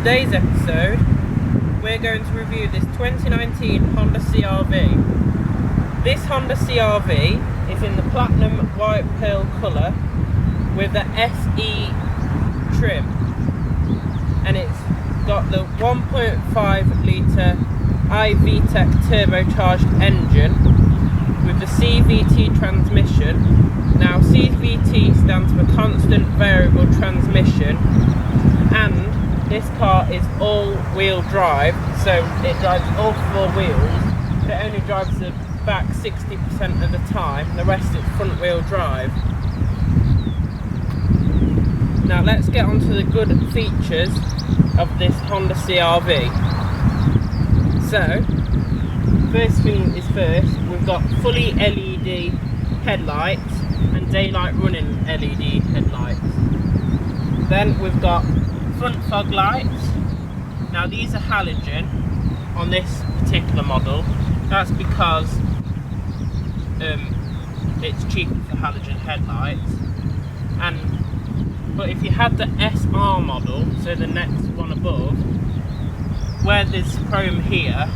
today's episode, we're going to review this 2019 Honda CRV. This Honda CRV is in the platinum white pearl colour with the SE trim, and it's got the 1.5 litre I Vtec turbocharged engine with the CVT transmission. Now CVT stands for constant variable transmission, and this car is all-wheel drive, so it drives all four wheels, but it only drives the back 60% of the time, the rest is front-wheel drive. Now let's get on to the good features of this Honda CRV. So, first thing is first, we've got fully LED headlights and daylight running LED headlights. Then we've got front fog lights. Now these are halogen on this particular model. That's because it's cheaper for halogen headlights. But if you had the SR model, so the next one above, where there's chrome here,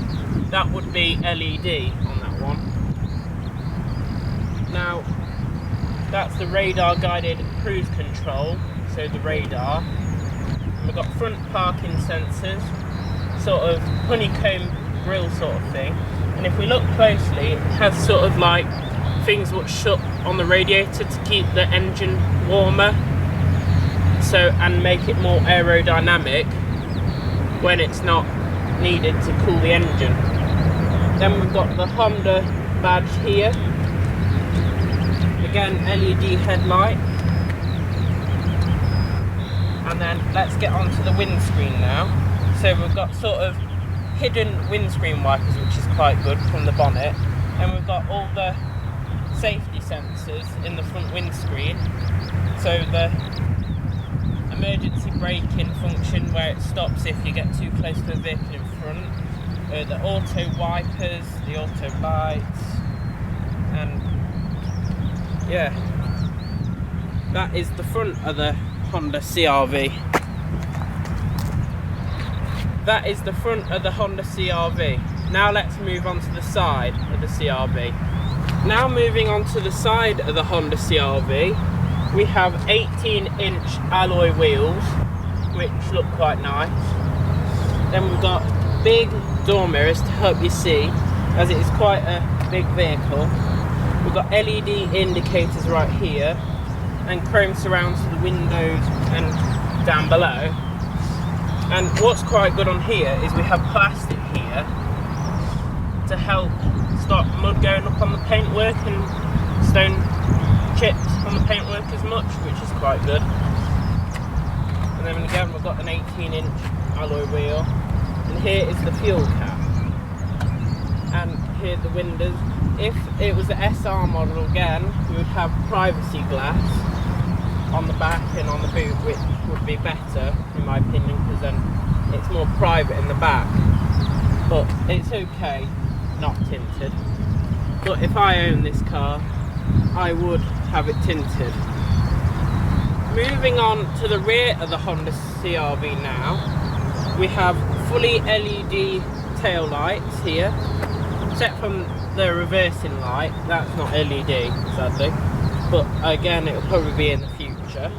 that would be LED on that one. Now that's the radar guided cruise control, so the radar. And we've got front parking sensors, sort of honeycomb grille sort of thing. And if we look closely, it has sort of like things which shut on the radiator to keep the engine warmer, and make it more aerodynamic when it's not needed to cool the engine. Then we've got the Honda badge here. Again, LED headlight. And then let's get on to the windscreen now. So we've got sort of hidden windscreen wipers, which is quite good, from the bonnet. And we've got all the safety sensors in the front windscreen. So the emergency braking function, where it stops if you get too close to a vehicle in front. The auto wipers, the auto lights, and yeah, that is the front of the Honda CRV. That is the front of the Honda CRV. Now let's move on to the side of the CRV. Now moving on to the side of the Honda CRV, we have 18-inch alloy wheels, which look quite nice. Then we've got big door mirrors to help you see, as it is quite a big vehicle. We've got LED indicators right here, and chrome surrounds for the windows and down below. And what's quite good on here is we have plastic here to help stop mud going up on the paintwork and stone chips on the paintwork as much, which is quite good. And then again, we've got an 18-inch alloy wheel, and here is the fuel cap, and here are the windows. If it was the SR model again, we would have privacy glass on the back and on the boot, which would be better in my opinion, because then it's more private in the back. But it's okay not tinted. But if I own this car, I would have it tinted. Moving on to the rear of the Honda CRV now, we have fully LED tail lights here, except from the reversing light. That's not LED, sadly, but again it will probably be in the future.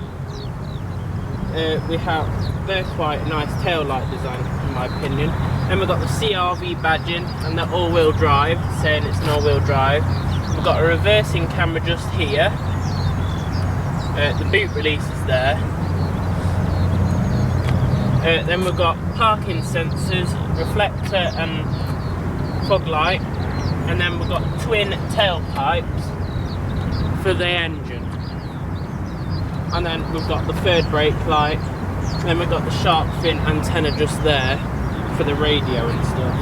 There's quite a nice tail light design in my opinion. Then we've got the CRV badging and the all-wheel drive, saying it's an all-wheel drive. We've got a reversing camera just here. The boot release is there. Then we've got parking sensors, reflector and fog light. And then we've got twin tailpipes for the engine. And then we've got the third brake light. And then we've got the shark fin antenna just there for the radio and stuff.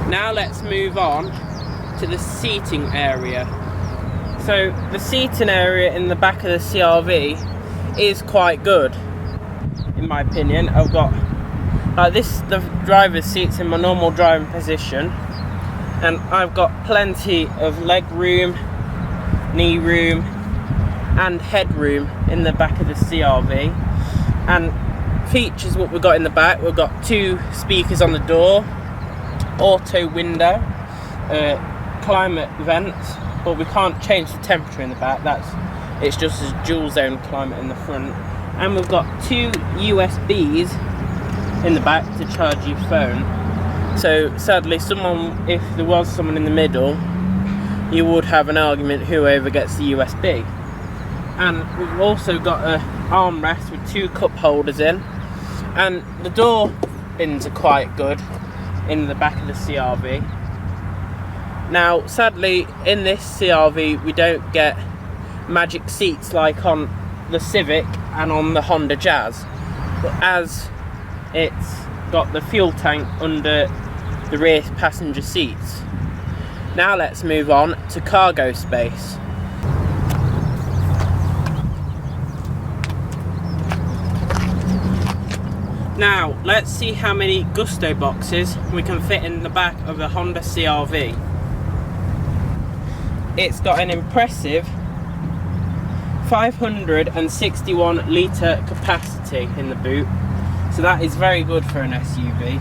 Now let's move on to the seating area. So the seating area in the back of the CRV is quite good, in my opinion. I've got like this, the driver's seat's in my normal driving position, and I've got plenty of leg room, knee room and headroom in the back of the CRV. And features what we've got in the back, we've got 2 speakers on the door, auto window, climate vents, but we can't change the temperature in the back, it's just a dual zone climate in the front. And we've got 2 USBs in the back to charge your phone. So sadly, if there was someone in the middle, you would have an argument whoever gets the USB. And we've also got an armrest with 2 cup holders in, and the door bins are quite good in the back of the CRV. Now sadly, in this CRV we don't get magic seats like on the Civic and on the Honda Jazz, but as it's got the fuel tank under the rear passenger seats. Now let's move on to cargo space. Now let's see how many Gusto boxes we can fit in the back of the Honda CRV. It's got an impressive 561 litre capacity in the boot, so that is very good for an SUV.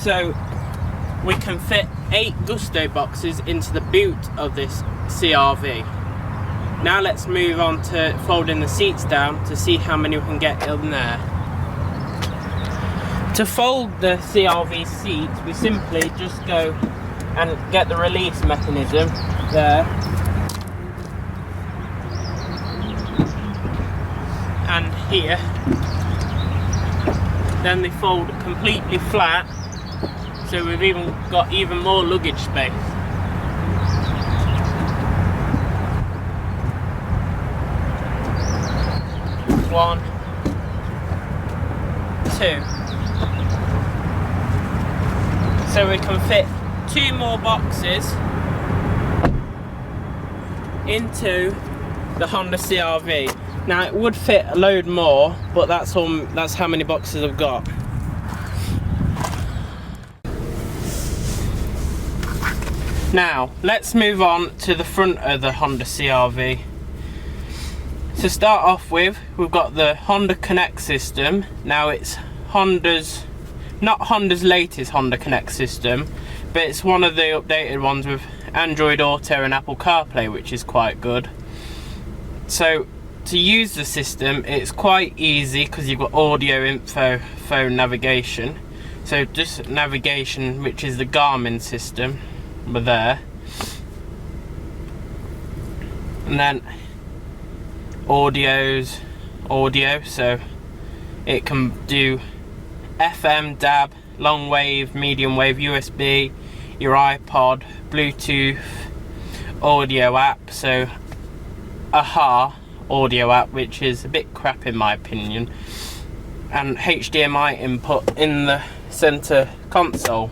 So we can fit 8 Gusto boxes into the boot of this CRV. Now let's move on to folding the seats down to see how many we can get in there. To fold the CRV seats, we simply just go and get the release mechanism there, and here. Then they fold completely flat, so we've even got even more luggage space. One, 2. So we can fit 2 more boxes into the Honda CRV. Now it would fit a load more, but that's how many boxes I've got. Now let's move on to the front of the Honda CRV. To start off with, we've got the Honda Connect system. Now it's not Honda's latest Honda Connect system, but it's one of the updated ones with Android Auto and Apple CarPlay, which is quite good. So to use the system, it's quite easy because you've got audio, info, phone, navigation. So just navigation, which is the Garmin system, but there. And then audio, so it can do FM, DAB, long wave, medium wave, USB, your iPod, Bluetooth, audio app, so AHA audio app, which is a bit crap in my opinion, and HDMI input in the center console.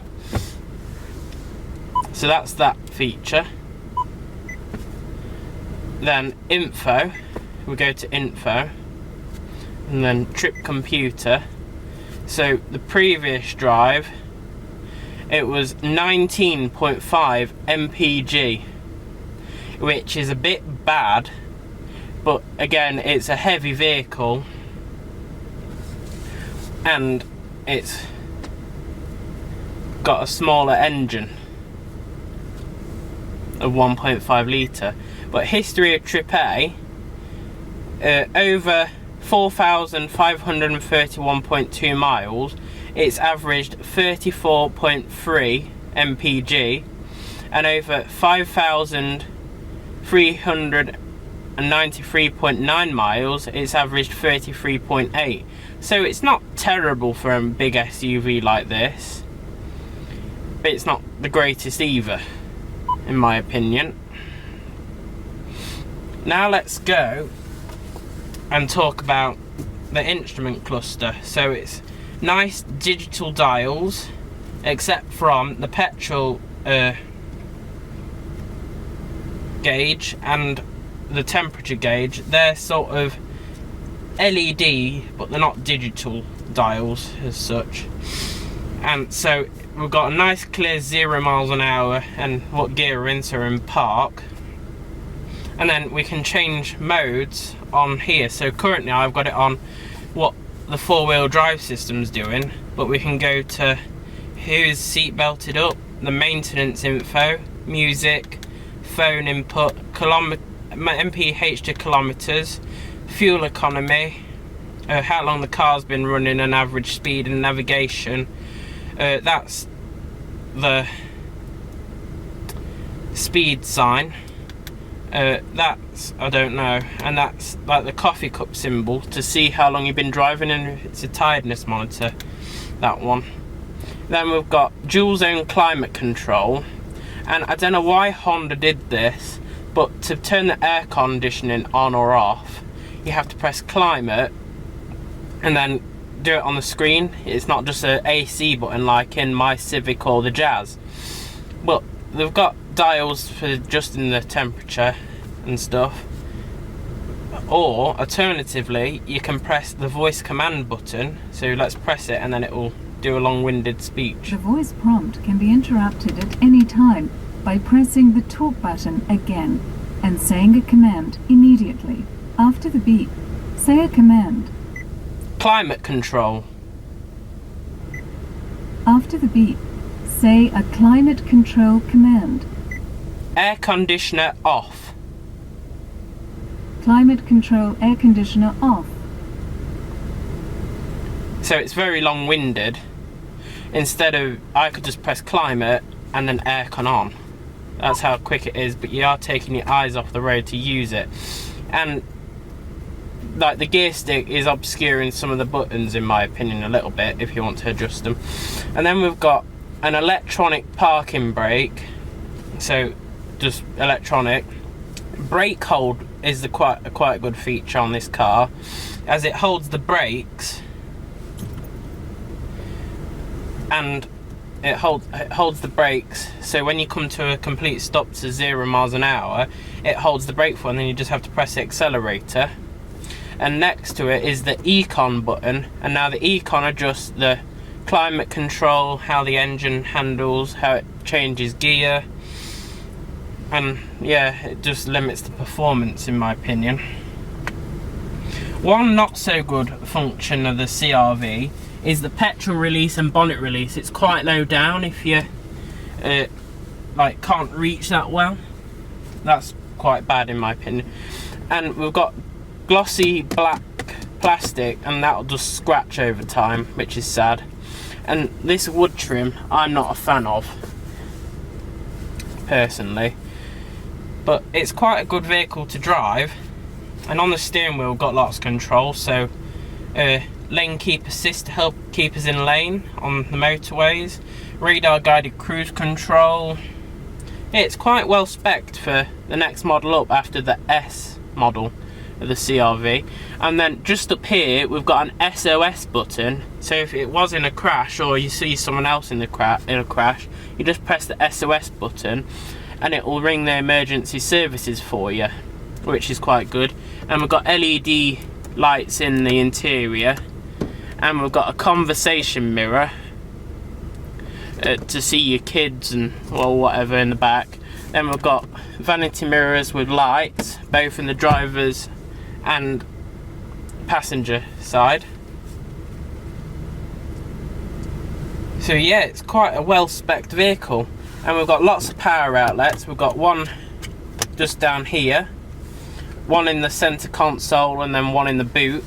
So that's that feature. Then info, we go to info, and then trip computer. So the previous drive, it was 19.5 mpg, which is a bit bad, but again, it's a heavy vehicle and it's got a smaller engine of 1.5 litre. But history of trip A, over 4,531.2 miles, it's averaged 34.3 mpg, and over 5,393.9 miles, it's averaged 33.8. So it's not terrible for a big SUV like this, but it's not the greatest either, in my opinion. Now let's go and talk about the instrument cluster. So it's nice digital dials, except from the petrol gauge and the temperature gauge, they're sort of LED, but they're not digital dials as such. And so we've got a nice clear 0 miles an hour and what gear we're in, so we're in park. And then we can change modes on here. So currently I've got it on what the 4-wheel drive system's doing, but we can go to who's seat belted up, the maintenance info, music, phone input, mph to kilometers, fuel economy, how long the car's been running, and average speed and navigation. That's the speed sign. That's, I don't know, and that's like the coffee cup symbol to see how long you've been driving, and it's a tiredness monitor, that one. Then we've got dual zone climate control, and I don't know why Honda did this, but to turn the air conditioning on or off, you have to press climate and then do it on the screen. It's not just an AC button like in my Civic or the Jazz. But they've got dials for adjusting the temperature and stuff. Or alternatively, you can press the voice command button. So let's press it and then it will do a long-winded speech. The voice prompt can be interrupted at any time by pressing the talk button again and saying a command immediately. After the beep, say a command. Climate control. After the beep, say a climate control command. Air conditioner off. Climate control air conditioner off. So it's very long-winded. Instead of, I could just press climate and then aircon on. That's how quick it is, but you are taking your eyes off the road to use it. And like the gear stick is obscuring some of the buttons, in my opinion, a little bit if you want to adjust them. And then we've got an electronic parking brake, so just electronic. Brake hold is quite a good feature on this car, as it holds the brakes and it holds the brakes, so when you come to a complete stop to 0 miles an hour, it holds the brake for, and then you just have to press the accelerator. And next to it is the Econ button, and now the Econ adjusts the climate control, how the engine handles, how it changes gear, and yeah, it just limits the performance, in my opinion. One not so good function of the CRV is the petrol release and bonnet release. It's quite low down if you like can't reach that well. That's quite bad in my opinion. And we've got glossy black plastic, and that'll just scratch over time, which is sad. And this wood trim I'm not a fan of personally, but it's quite a good vehicle to drive. And on the steering wheel got lots of control, so lane keep assist to help keep us in lane on the motorways, radar guided cruise control. It's quite well spec'd for the next model up after the S model of the CRV. And then just up here we've got an SOS button, so if it was in a crash or you see someone else in a crash, you just press the SOS button and it will ring the emergency services for you, which is quite good. And we've got LED lights in the interior, and we've got a conversation mirror to see your kids and well whatever in the back. Then we've got vanity mirrors with lights both in the driver's and passenger side. So yeah, it's quite a well spec'd vehicle, and we've got lots of power outlets. We've got one just down here, one in the center console, and then one in the boot.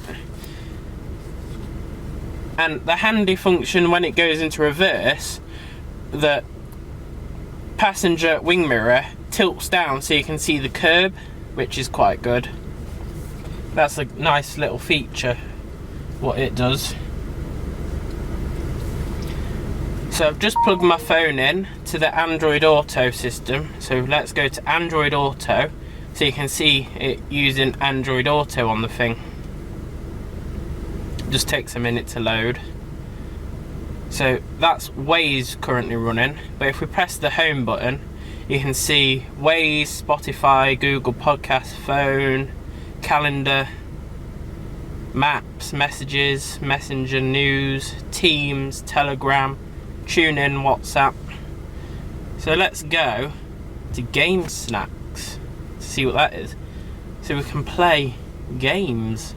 And the handy function when it goes into reverse, the passenger wing mirror tilts down so you can see the curb, which is quite good. That's a nice little feature what it does. So I've just plugged my phone in to the Android Auto system, so let's go to Android Auto so you can see it using Android Auto on the thing. It just takes a minute to load. So that's Waze currently running, but if we press the home button, You can see Waze, Spotify, Google Podcast, phone, calendar, maps, messages, messenger, news, Teams, Telegram, TuneIn, WhatsApp. So let's go to Game Snacks to see what that is. So we can play games.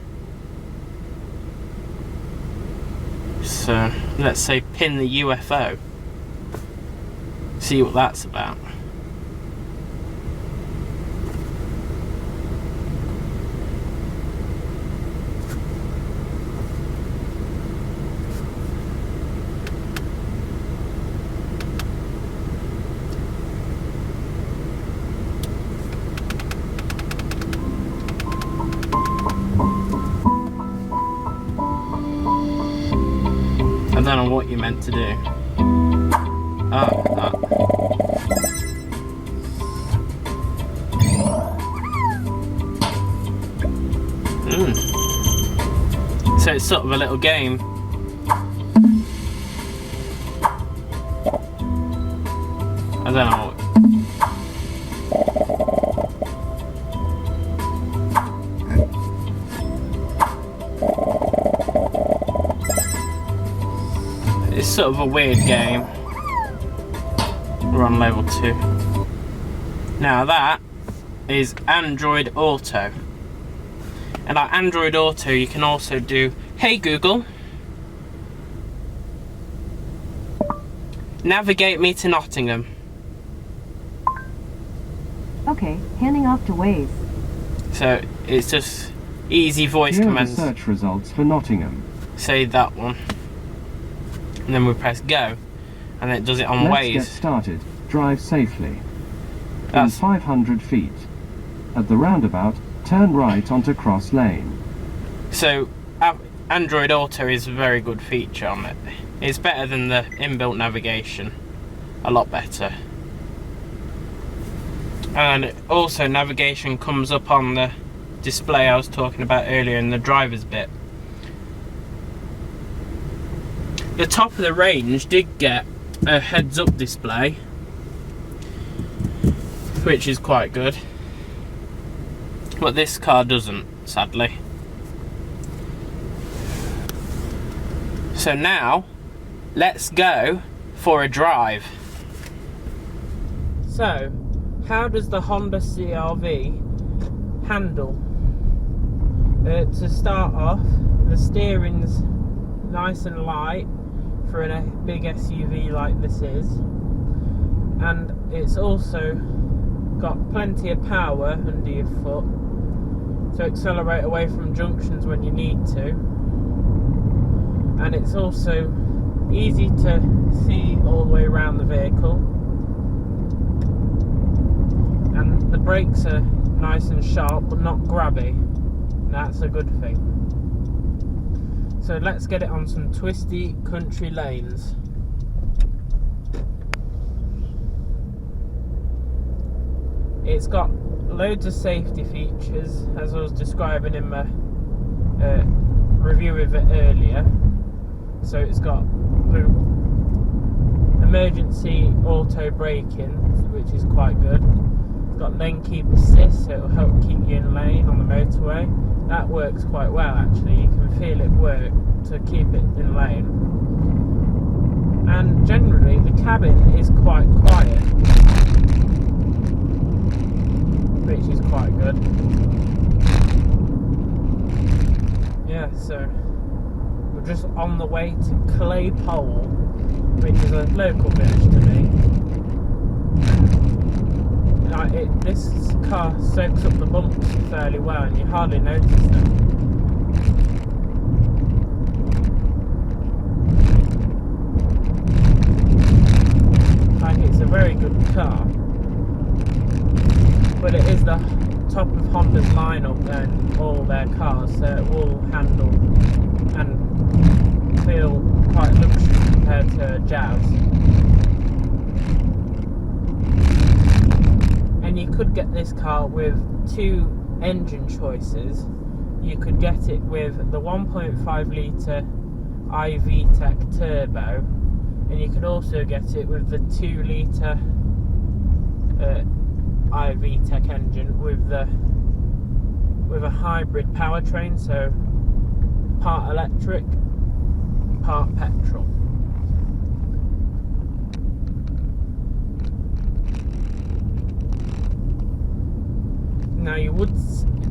So let's say pin the UFO. See what that's about. I don't know what you're meant to do. So it's sort of a little game. I don't know. It's sort of a weird game. We're on level 2. Now that is Android Auto. And our Android Auto, you can also do, hey Google, navigate me to Nottingham. Okay, handing off to Waze. So it's just easy voice Here commands. are the search results for Nottingham. Say that one. And then we press go. And it does it on Let's Waze. get started. Drive safely. In That's 500 feet. At the roundabout, turn right onto Cross Lane. So Android Auto is a very good feature on it. It's better than the inbuilt navigation. A lot better. And also navigation comes up on the display I was talking about earlier in the driver's bit. The top of the range did get a heads-up display, which is quite good, but this car doesn't, sadly. So now let's go for a drive. So how does the Honda CRV handle? To start off, the steering's nice and light for a big SUV like this is, and it's also got plenty of power under your foot to accelerate away from junctions when you need to, and it's also easy to see all the way around the vehicle, and the brakes are nice and sharp but not grabby. That's a good thing. So let's get it on some twisty country lanes. It's got loads of safety features, as I was describing in my review of it earlier. So it's got the emergency auto braking, which is quite good. It's got lane keep assist, so it'll help keep you in lane on the motorway. That works quite well actually, you can feel it work to keep it in lane. And generally the cabin is quite quiet, which is quite good. Yeah, so we're just on the way to Claypole, which is a local village to me. This car soaks up the bumps fairly well and you hardly notice them. Like, it's a very good car, but it is the top of Honda's lineup and all their cars, so it will handle and feel quite luxurious compared to a Jazz. And you could get this car with 2 engine choices. You could get it with the 1.5 litre I Vtec turbo, and you could also get it with the 2 litre I Vtec engine with a hybrid powertrain, so part electric, part petrol.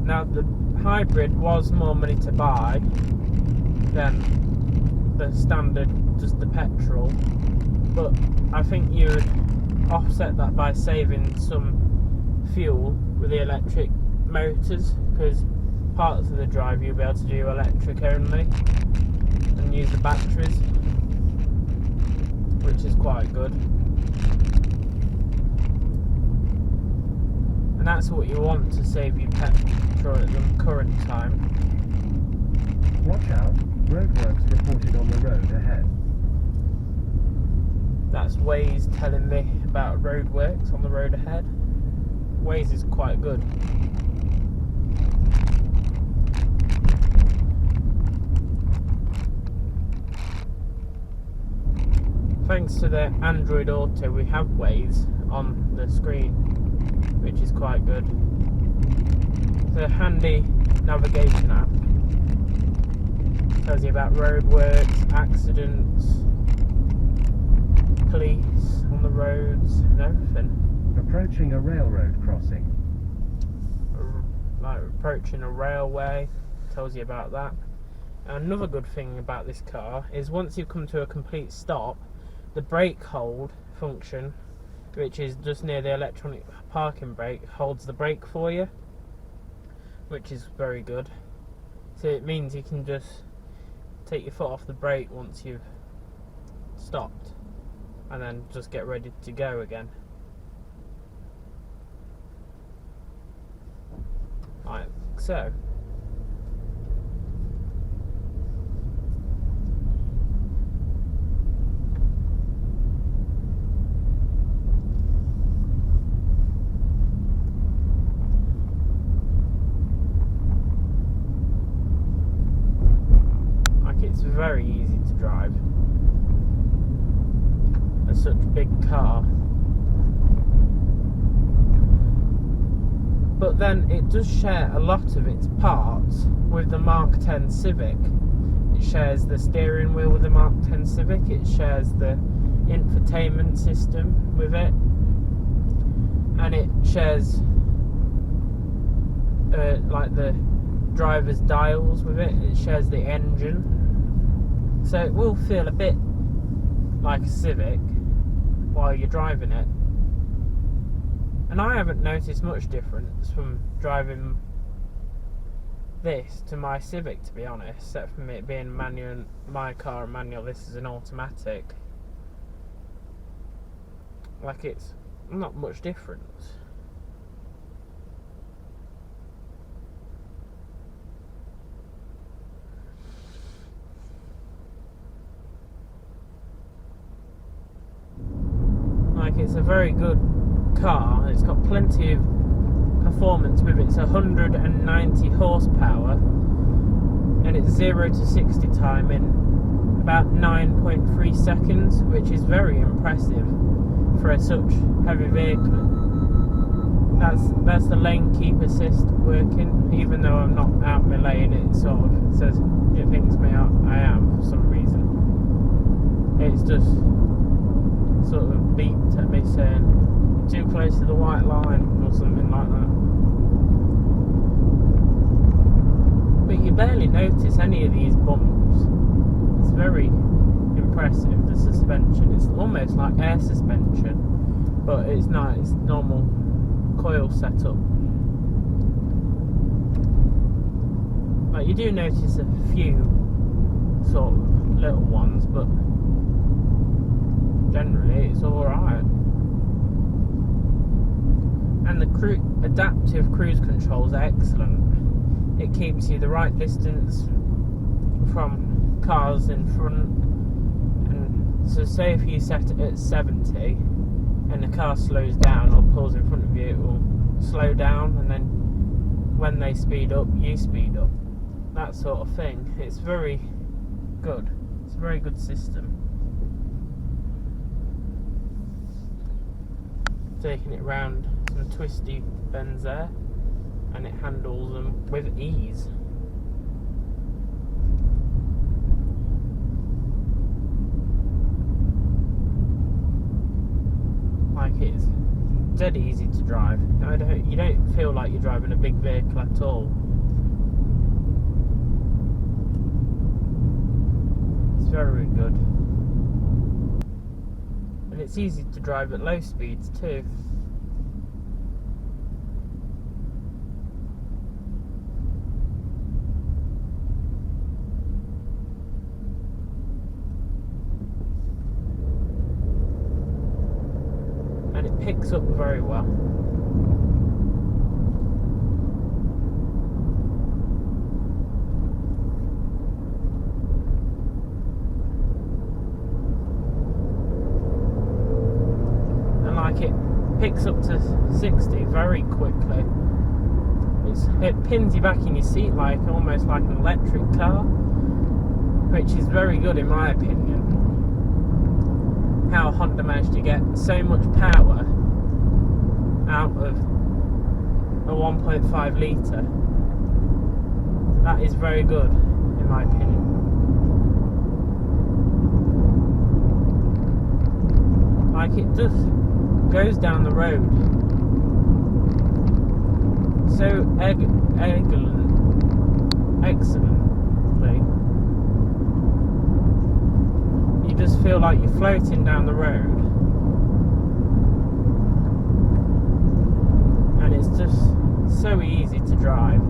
Now the hybrid was more money to buy than the standard, just the petrol, but I think you would offset that by saving some fuel with the electric motors, because parts of the drive you'll be able to do electric only and use the batteries, which is quite good. And that's what you want to save you petrol at the current time. Watch out, roadworks reported on the road ahead. That's Waze telling me about roadworks on the road ahead. Waze is quite good. Thanks to the Android Auto, we have Waze on the screen, which is quite good. It's a handy navigation app. Tells you about roadworks, accidents, police on the roads, and everything. Approaching a railroad crossing. Like approaching a railway, tells you about that. Another good thing about this car is once you've come to a complete stop, the brake hold function, which is just near the electronic parking brake, holds the brake for you, which is very good. So it means you can just take your foot off the brake once you've stopped and then just get ready to go again. Like so. It's very easy to drive. It's such a big car. But then it does share a lot of its parts with the Mark X Civic. It shares the steering wheel with the Mark X Civic. It shares the infotainment system with it. And it shares like the driver's dials with it. It shares the engine. So it will feel a bit like a Civic while you're driving it. And I haven't noticed much difference from driving this to my Civic, to be honest, except for it being manual, my car a manual, this is an automatic. Like, it's not much difference. It's a very good car. It's got plenty of performance with it. It's 190 horsepower and it's 0 to 60 time in about 9.3 seconds, which is very impressive for a such heavy vehicle. That's the lane keep assist working, even though I'm not out my lane. It sort of says it thinks me out. I am for some reason. It's just sort of beeped at me saying too close to the white line or something like that. But you barely notice any of these bumps. It's very impressive, the suspension. It's almost like air suspension, but it's not. It's normal coil setup. Like, you do notice a few sort of little ones, but generally it's alright. And the adaptive cruise controls are excellent. It keeps you the right distance from cars in front, and so say if you set it at 70 and the car slows down or pulls in front of you, it will slow down, and then when they speed up, you speed up. That sort of thing. It's very good. It's a very good system. taking it round some twisty bends there, and it handles them with ease. Like, it's dead easy to drive. You don't feel like you're driving a big vehicle at all. It's very good. And it's easy to drive at low speeds too. And it picks up very well. It picks up to 60 very quickly. It pins you back in your seat like almost like an electric car, which is very good in my opinion. How Honda managed to get so much power out of a 1.5 litre. That is very good in my opinion. Like, it just goes down the road so excellently. You just feel like you're floating down the road, and it's just so easy to drive.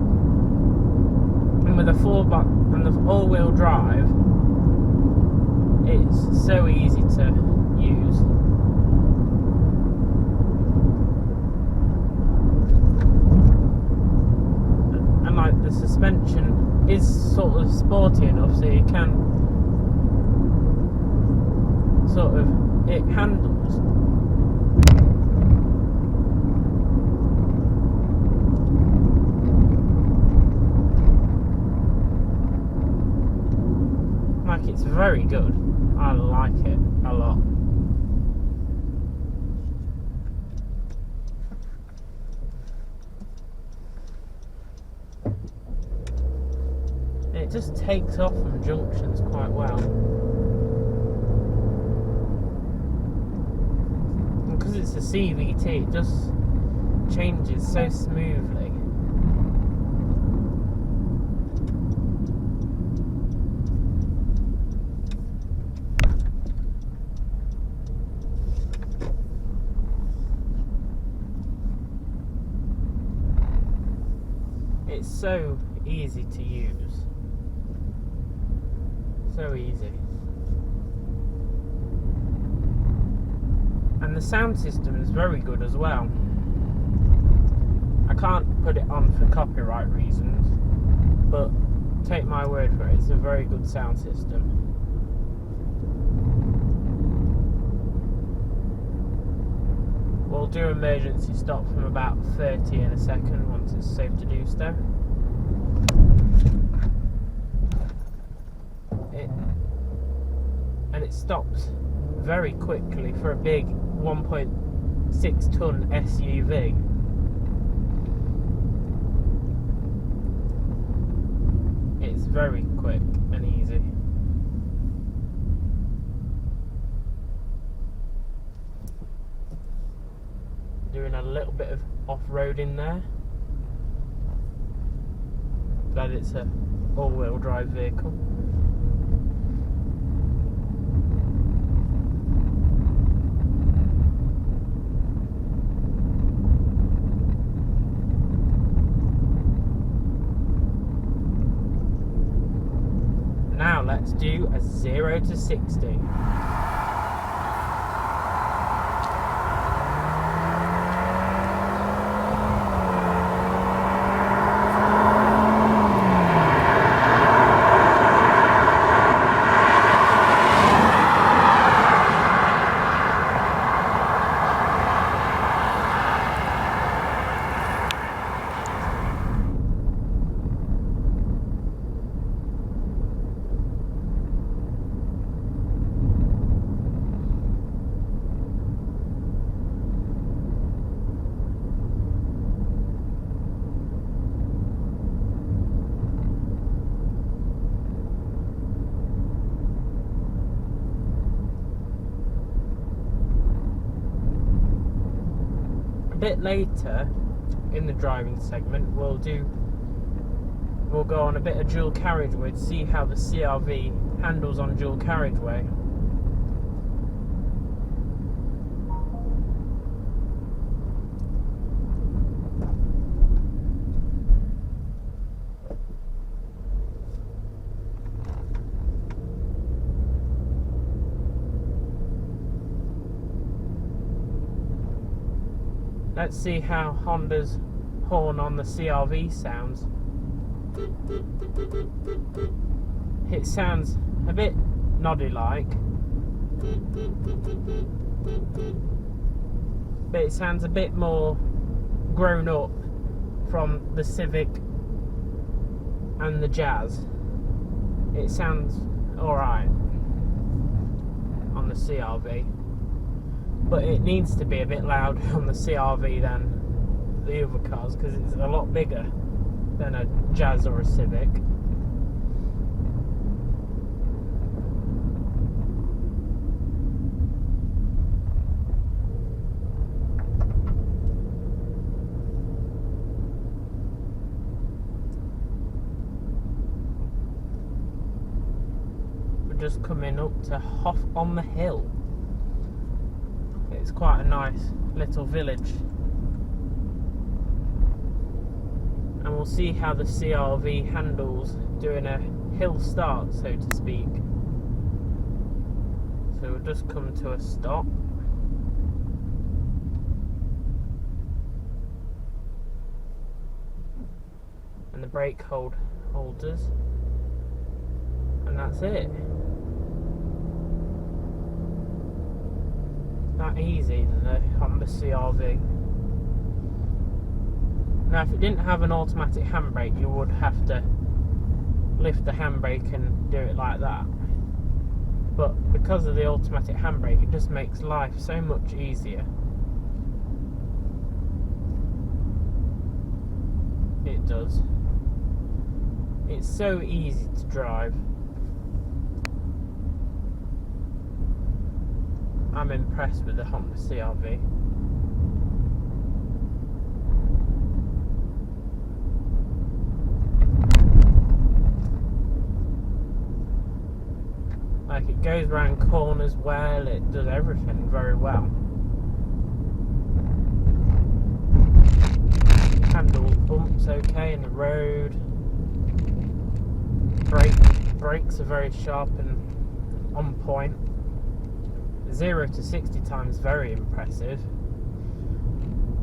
And with a all-wheel drive, it's so easy to use. Like, the suspension is sort of sporty enough so you can sort of, it handles. Like, it's very good. I like it a lot. It just takes off from junctions quite well. And because it's a CVT, it just changes so smoothly. It's so easy to use. So easy. And the sound system is very good as well. I can't put it on for copyright reasons, but take my word for it, it's a very good sound system. We'll do emergency stop from about 30 in a second once it's safe to do so. And it stops very quickly for a big 1.6 ton SUV. It's very quick and easy. Doing a little bit of off-roading there. Glad it's a all-wheel drive vehicle. Now let's do a 0 to 60. bit later in the driving segment we'll go on a bit of dual carriageway to see how the CRV handles on dual carriageway. Let's see how Honda's horn on the CRV sounds. It sounds a bit noddy-like, but it sounds a bit more grown up from the Civic and the Jazz. It sounds alright on the CRV, but it needs to be a bit louder on the CRV than the other cars because it's a lot bigger than a Jazz or a Civic. We're just coming up to Hoff on the Hill. It's quite a nice little village. And we'll see how the CRV handles doing a hill start, so to speak. So we'll just come to a stop. And the brake holders. And that's it. That easy, the Honda CRV. Now if it didn't have an automatic handbrake you would have to lift the handbrake and do it like that, but because of the automatic handbrake it just makes life so much easier. It does. It's so easy to drive. I'm impressed with the Honda CRV. Like, it goes around corners well, it does everything very well. Handles bumps okay in the road. Brakes are very sharp and on point. 0 to 60 times very impressive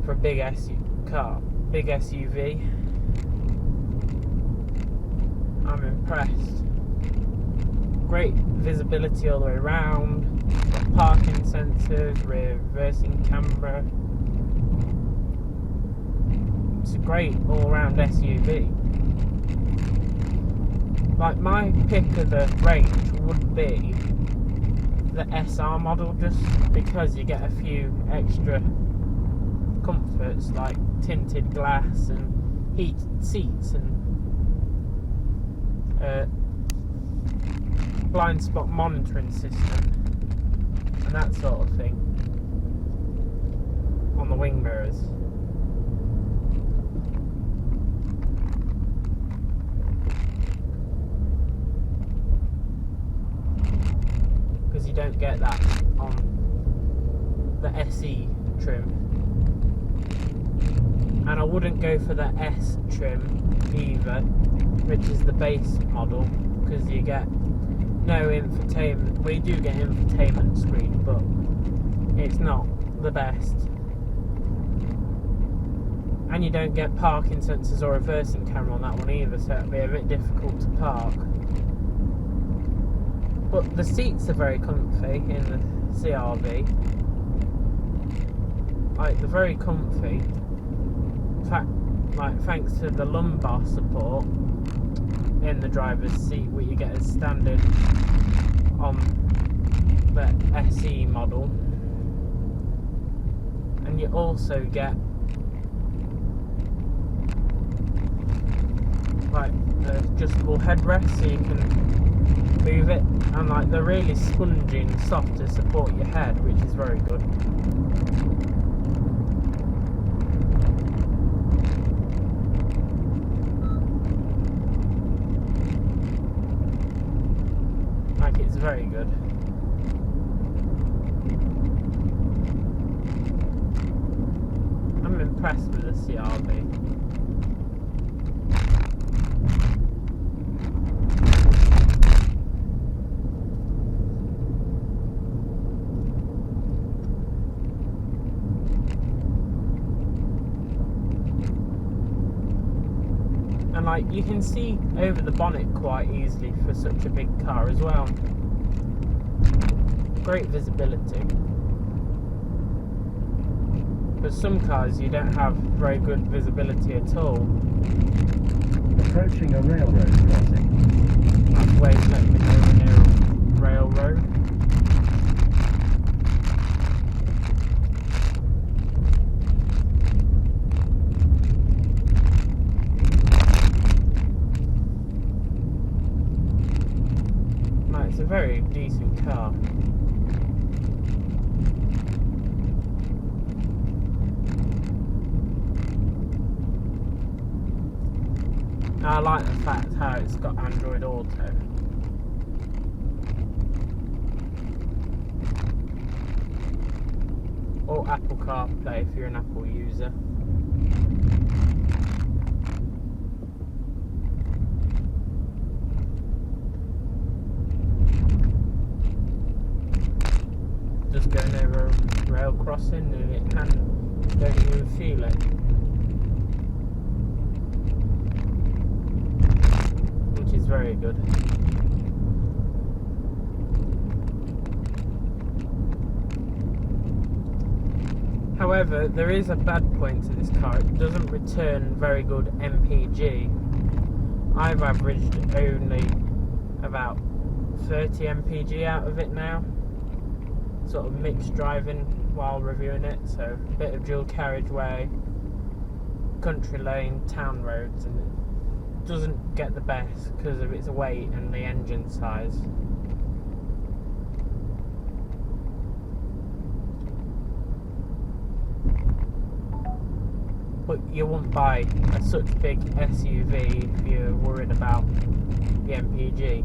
for a big big SUV. I'm impressed. Great visibility all the way around, parking sensors, reversing camera. It's a great all-round SUV. Like, my pick of the range would be the SR model, just because you get a few extra comforts like tinted glass and heated seats and blind spot monitoring system and that sort of thing on the wing mirrors. Because you don't get that on the SE trim, and I wouldn't go for the S trim either, which is the base model, because you get no infotainment. We do get infotainment screen, but it's not the best, and you don't get parking sensors or reversing camera on that one either, so it'll be a bit difficult to park. But the seats are very comfy in the CRV. Like, they're very comfy. In fact, like, thanks to the lumbar support in the driver's seat, what you get as standard on the SE model, and you also get like the adjustable headrest, so you can move it, and like they're really spongy and soft to support your head, which is very good. like it's very good. I'm impressed with the CRV. And like you can see over the bonnet quite easily for such a big car as well. Great visibility. But some cars you don't have very good visibility at all. Approaching a railroad crossing. That's waves letting me know we're near a railroad. It's a very decent car. I like the fact how it's got Android Auto. Or Apple CarPlay if you're an Apple user. Just going over a rail crossing and it don't even feel it. Which is very good. However, there is a bad point to this car. It doesn't return very good MPG. I've averaged only about 30 MPG out of it now. Sort of mixed driving while reviewing it, so a bit of dual carriageway, country lane, town roads, and it doesn't get the best because of its weight and the engine size. But you won't buy such big SUV if you're worried about the MPG.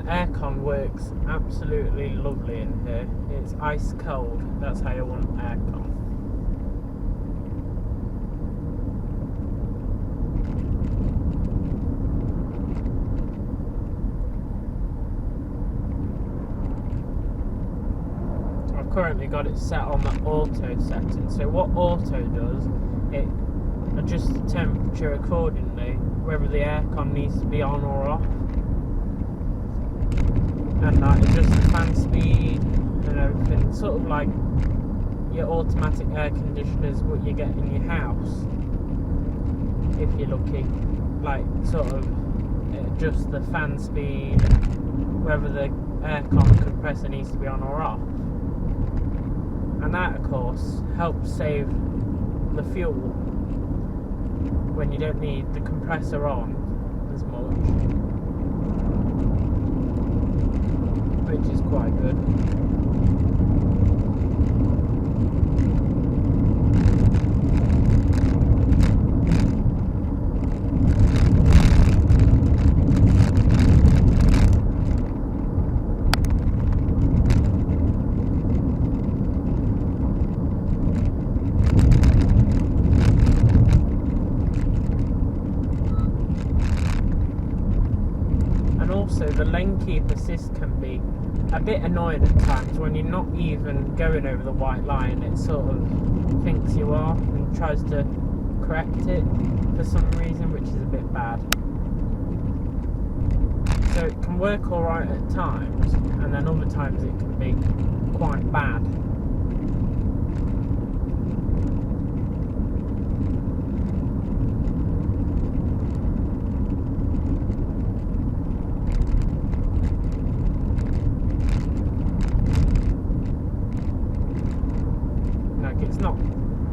Aircon works absolutely lovely in here. It's ice cold. That's how you want aircon. I've currently got it set on the auto setting. So what auto does, it adjusts the temperature accordingly, whether the aircon needs to be on or off. And like adjust the fan speed and everything, sort of like your automatic air conditioners what you get in your house if you're lucky. Like sort of adjust the fan speed, whether the aircon compressor needs to be on or off. and that of course helps save the fuel when you don't need the compressor on as much, which is quite good. Also, the lane keep assist can be a bit annoying at times when you're not even going over the white line. It sort of thinks you are and tries to correct it for some reason, which is a bit bad. So it can work alright at times, and then other times it can be quite bad. It's not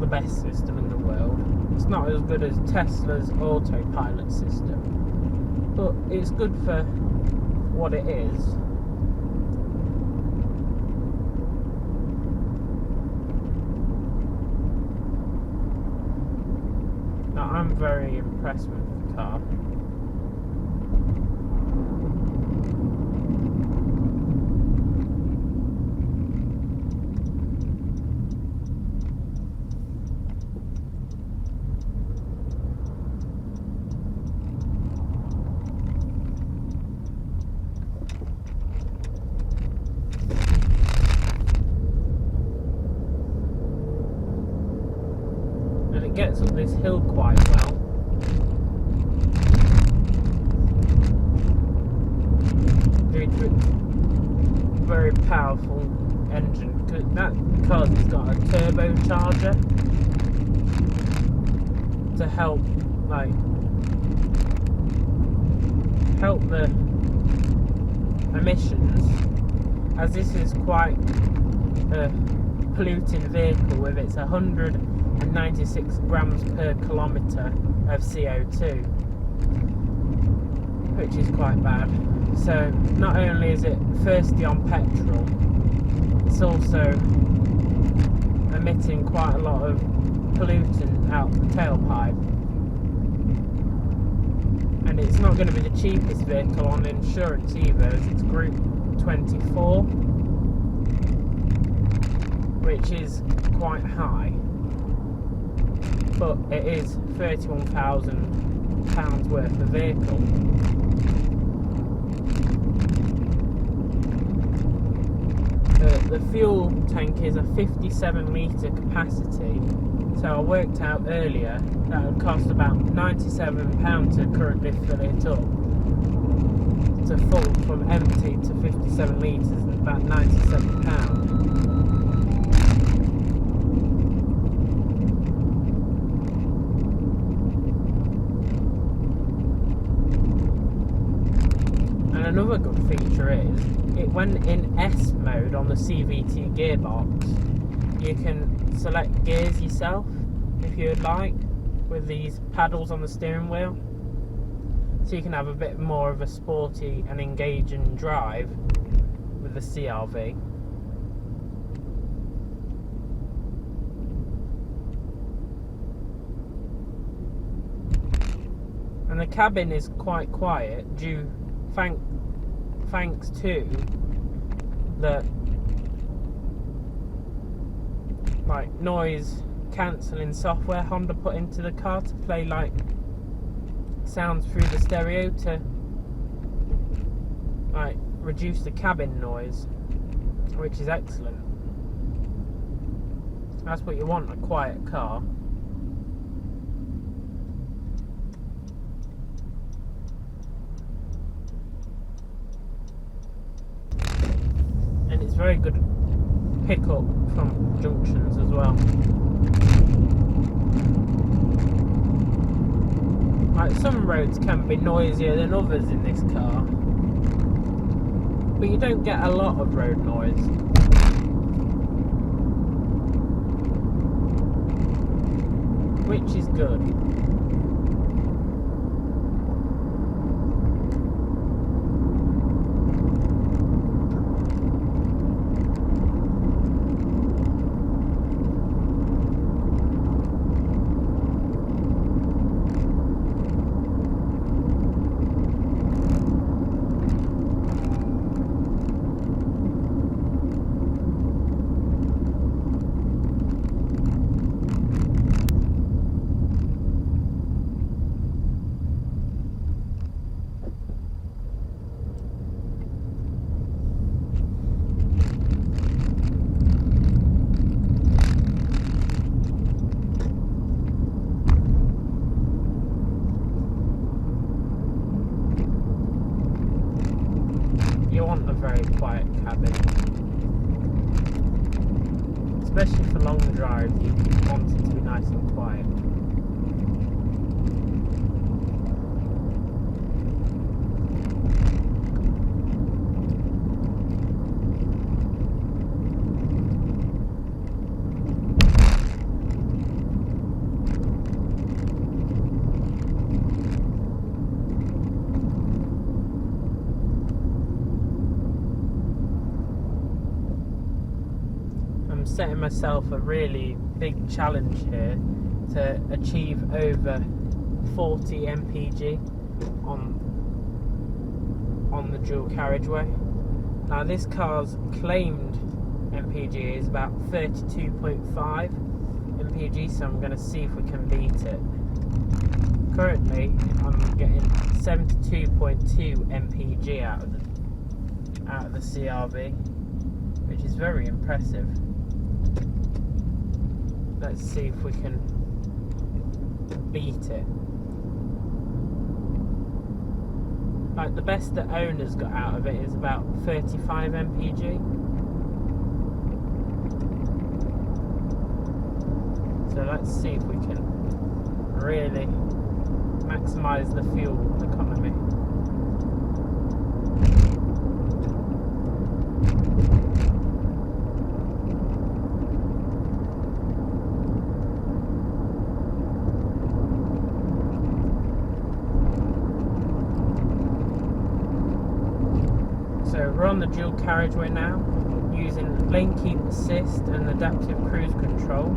the best system in the world. It's not as good as Tesla's autopilot system, but it's good for what it is. Now, I'm very impressed with the car. Gets up this hill quite well. Due to its very powerful engine. Because it's got a turbocharger to help the emissions, as this is quite a polluting vehicle with its 196 grams per kilometre of CO2, which is quite bad. So not only is it thirsty on petrol, it's also emitting quite a lot of pollutant out the tailpipe. And it's not going to be the cheapest vehicle on insurance either, as it's Group 24, which is quite high. But it is £31,000 worth of vehicle. The fuel tank is a 57 litre capacity, so I worked out earlier that it would cost about £97 to currently fill it up. To full from empty to 57 litres is about £97. Another good feature is, when in S mode on the CVT gearbox, you can select gears yourself if you'd like, with these paddles on the steering wheel, so you can have a bit more of a sporty and engaging drive with the CRV. And the cabin is quite quiet thanks to the noise cancelling software Honda put into the car to play sounds through the stereo to reduce the cabin noise, which is excellent. That's what you want, a quiet car. And it's very good pickup from junctions as well. Some roads can be noisier than others in this car, but you don't get a lot of road noise. which is good. You want a very quiet cabin, especially for long drives. You want it to be nice and quiet. Setting myself a really big challenge here to achieve over 40 mpg on the dual carriageway. Now this car's claimed mpg is about 32.5 mpg, so I'm going to see if we can beat it. Currently I'm getting 72.2 mpg out of the CRV, which is very impressive. Let's see if we can beat it. Like, the best that owners got out of it is about 35 mpg. So let's see if we can really maximise the fuel economy. So we're on the dual carriageway now, using lane keep assist and adaptive cruise control,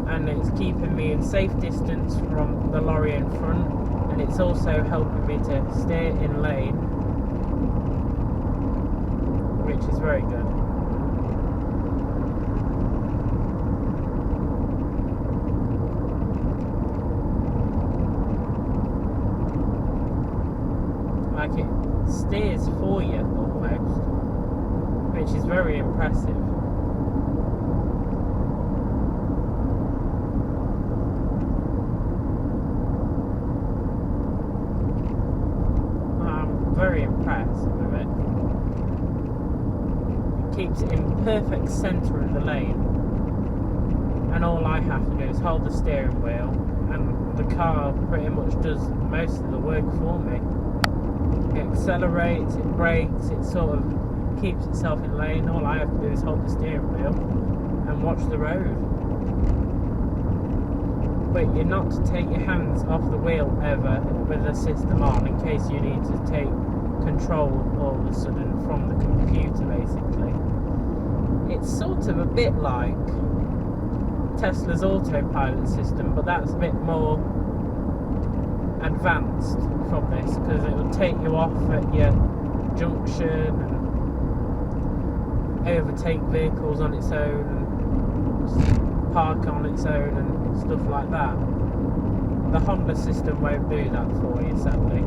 and it's keeping me in safe distance from the lorry in front, and it's also helping me to stay in lane, which is very good. Like, it steers for you almost, which is very impressive. I'm very impressed with it. It keeps it in perfect centre of the lane, and all I have to do is hold the steering wheel, and the car pretty much does most of the work for me. It accelerates, it brakes, it sort of keeps itself in lane. All I have to do is hold the steering wheel and watch the road. But you're not to take your hands off the wheel ever with the system on, in case you need to take control all of a sudden from the computer, basically. It's sort of a bit like Tesla's autopilot system, but that's a bit more advanced from this, because it will take you off at your junction and overtake vehicles on its own and park on its own and stuff like that. The Honda system won't do that for you, sadly.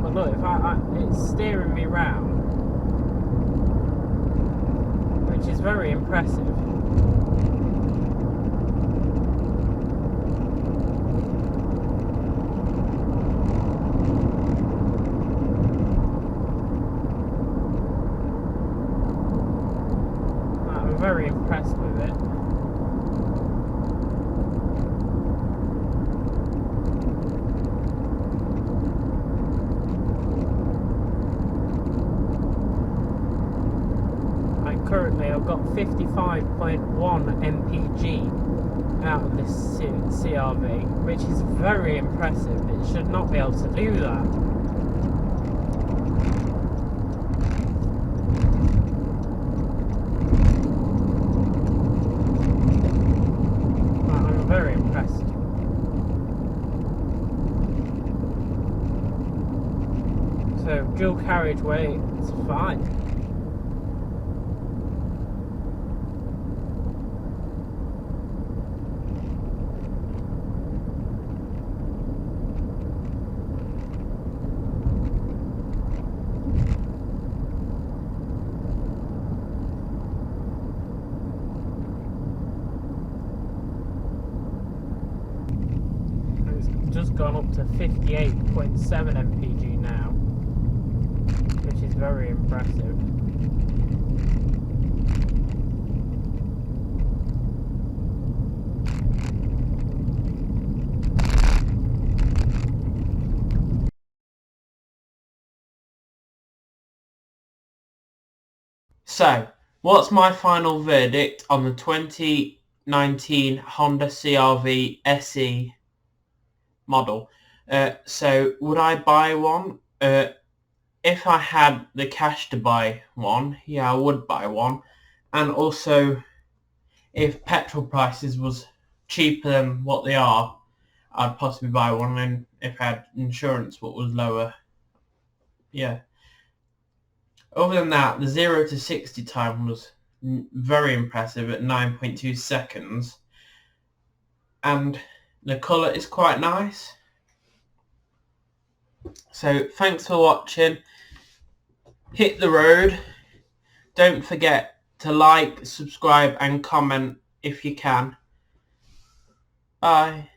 But look, if it's steering me round, which is very impressive. I'm very impressed with it. I've got 55.1 mpg out of this CRV, which is very impressive. It should not be able to do that. I'm very impressed. So dual carriageway, it's fine. Just gone up to 58.7 mpg now, which is very impressive. So, what's my final verdict on the 2019 Honda CRV SE model? So would I buy one? If I had the cash to buy one, yeah, I would buy one. And also, if petrol prices was cheaper than what they are, I'd possibly buy one. And if I had insurance what was lower, yeah. Other than that, the 0 to 60 time was very impressive at 9.2 seconds. And the colour is quite nice. So thanks for watching. Hit the road. Don't forget to like, subscribe and comment if you can. Bye.